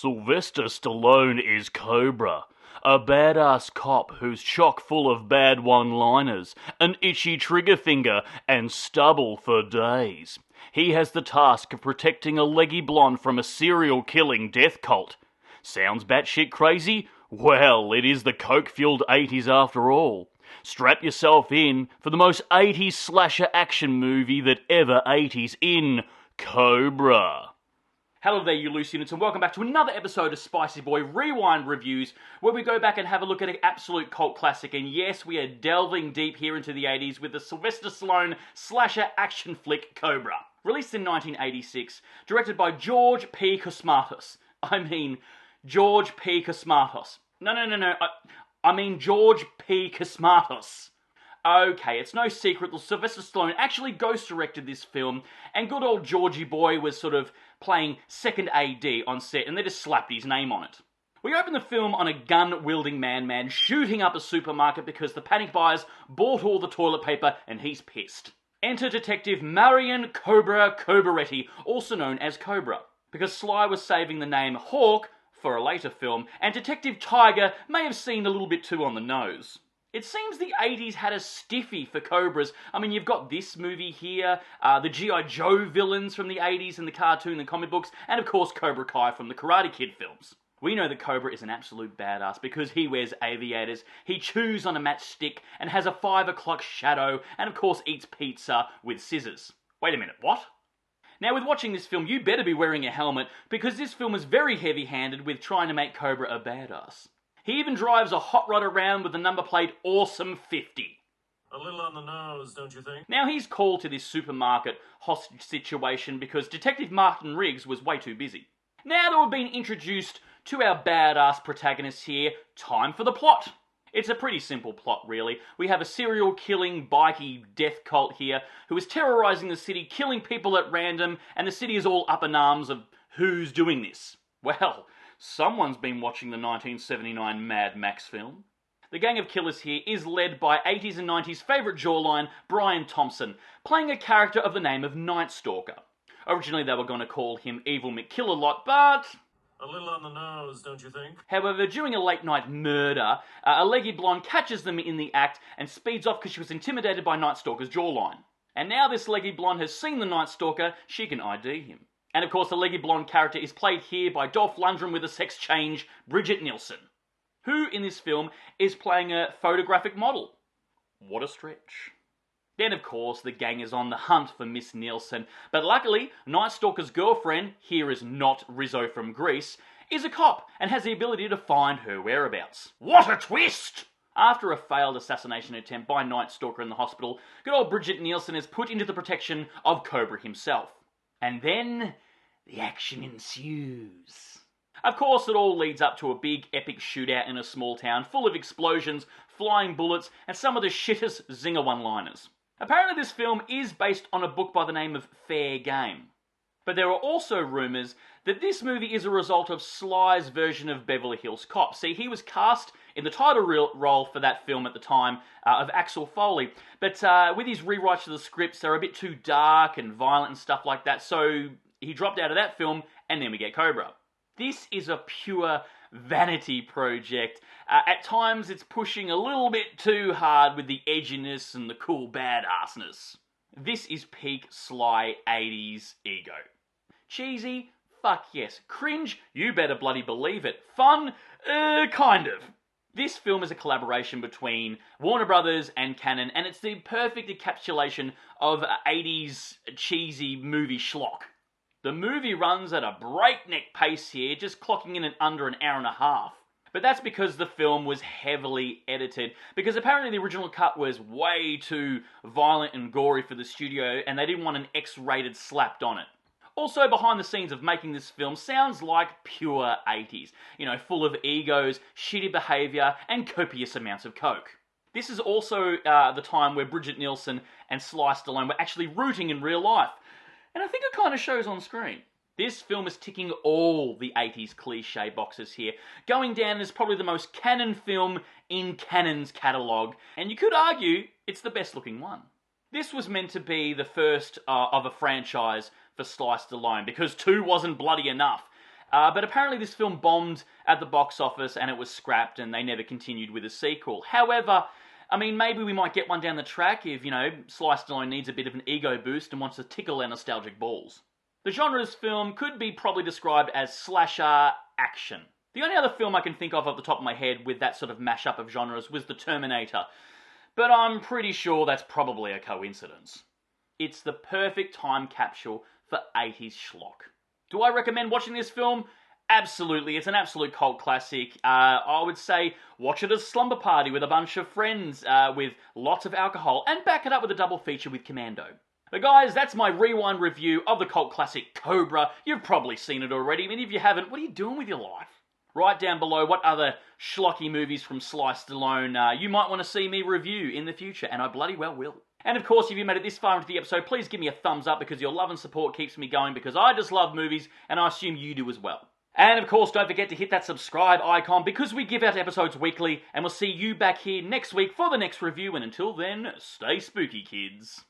Sylvester Stallone is Cobra, a badass cop who's chock full of bad one-liners, an itchy trigger finger, and stubble for days. He has the task of protecting a leggy blonde from a serial-killing death cult. Sounds batshit crazy? Well, it is the coke-fueled 80s after all. Strap yourself in for the most 80s slasher action movie that ever 80s in Cobra. Hello there, you loose units, and welcome back to another episode of Spicy Boy Rewind Reviews, where we go back and have a look at an absolute cult classic. And yes, we are delving deep here into the 80s with the Sylvester Stallone slasher action flick Cobra. Released in 1986, directed by George P. Cosmatos. George P. Cosmatos. No. I mean George P. Cosmatos. Okay, it's no secret that Sylvester Stallone actually ghost-directed this film, and good old Georgie boy was sort of playing second AD on set, and they just slapped his name on it. We open the film on a gun-wielding man shooting up a supermarket because the panic buyers bought all the toilet paper, and he's pissed. Enter Detective Marion Cobra Cobaretti, also known as Cobra, because Sly was saving the name Hawk for a later film, and Detective Tiger may have seen a little bit too on the nose. It seems the 80s had a stiffy for Cobras. I mean, you've got this movie here, the G.I. Joe villains from the 80s in the cartoon and comic books, and of course Cobra Kai from the Karate Kid films. We know that Cobra is an absolute badass because he wears aviators, he chews on a matchstick, and has a 5 o'clock shadow, and of course eats pizza with scissors. Wait a minute, what? Now, with watching this film, you better be wearing a helmet, because this film is very heavy-handed with trying to make Cobra a badass. He even drives a hot rod around with the number plate Awesome 50. A little on the nose, don't you think? Now, he's called to this supermarket hostage situation because Detective Martin Riggs was way too busy. Now that we've been introduced to our badass protagonist here, time for the plot. It's a pretty simple plot, really. We have a serial-killing, bikey death cult here who is terrorizing the city, killing people at random, and the city is all up in arms of who's doing this. Well, someone's been watching the 1979 Mad Max film. The gang of killers here is led by 80s and 90s favourite jawline Brian Thompson, playing a character of the name of Night Stalker. Originally they were going to call him Evil McKillalot, but A little on the nose, don't you think? however, during a late-night murder, a leggy blonde catches them in the act and speeds off because she was intimidated by Night Stalker's jawline. And now this leggy blonde has seen the Night Stalker, she can ID him. And of course, the leggy blonde character is played here by Dolph Lundgren with a sex change, Bridget Nielsen, who in this film is playing a photographic model. What a stretch. Then of course, the gang is on the hunt for Miss Nielsen, but luckily, Night Stalker's girlfriend, here is not Rizzo from Greece, is a cop and has the ability to find her whereabouts. What a twist! After a failed assassination attempt by Night Stalker in the hospital, good old Bridget Nielsen is put into the protection of Cobra himself. And then the action ensues. Of course, it all leads up to a big epic shootout in a small town full of explosions, flying bullets, and some of the shittest zinger one-liners. Apparently this film is based on a book by the name of Fair Game. But there are also rumours that this movie is a result of Sly's version of Beverly Hills Cop. See, he was cast in the title role for that film at the time of Axel Foley. But with his rewrites of the scripts, they're a bit too dark and violent and stuff like that. So he dropped out of that film, and then we get Cobra. This is a pure vanity project. At times, it's pushing a little bit too hard with the edginess and the cool badassness. This is peak Sly 80s ego. Cheesy? Fuck yes. Cringe? You better bloody believe it. Fun? Kind of. This film is a collaboration between Warner Brothers and Canon, and it's the perfect encapsulation of 80s cheesy movie schlock. The movie runs at a breakneck pace here, just clocking in at under an hour and a half. But that's because the film was heavily edited, because apparently the original cut was way too violent and gory for the studio, and they didn't want an X-rated slapped on it. Also, behind the scenes of making this film sounds like pure 80s. You know, full of egos, shitty behaviour, and copious amounts of coke. This is also the time where Bridget Nielsen and Sly Stallone were actually rooting in real life. And I think it kind of shows on screen. This film is ticking all the 80s cliche boxes here, going down as probably the most canon film in Canon's catalogue, and you could argue it's the best looking one. This was meant to be the first of a franchise for Sly Stallone, because 2 wasn't bloody enough. But apparently this film bombed at the box office and it was scrapped and they never continued with a sequel. However, I mean, maybe we might get one down the track if, Sly Stallone needs a bit of an ego boost and wants to tickle our nostalgic balls. The genre of this film could be probably described as slasher action. The only other film I can think of off the top of my head with that sort of mashup of genres was The Terminator, but I'm pretty sure that's probably a coincidence. It's the perfect time capsule for 80s schlock. Do I recommend watching this film? Absolutely, it's an absolute cult classic. I would say watch it as a slumber party with a bunch of friends with lots of alcohol, and back it up with a double feature with Commando. But guys, that's my rewind review of the cult classic Cobra. You've probably seen it already, and if you haven't, what are you doing with your life? Write down below what other schlocky movies from Sly Stallone you might want to see me review in the future, and I bloody well will. And of course, if you made it this far into the episode, please give me a thumbs up because your love and support keeps me going, because I just love movies, and I assume you do as well. And of course, don't forget to hit that subscribe icon because we give out episodes weekly, and we'll see you back here next week for the next review, and until then, stay spooky, kids.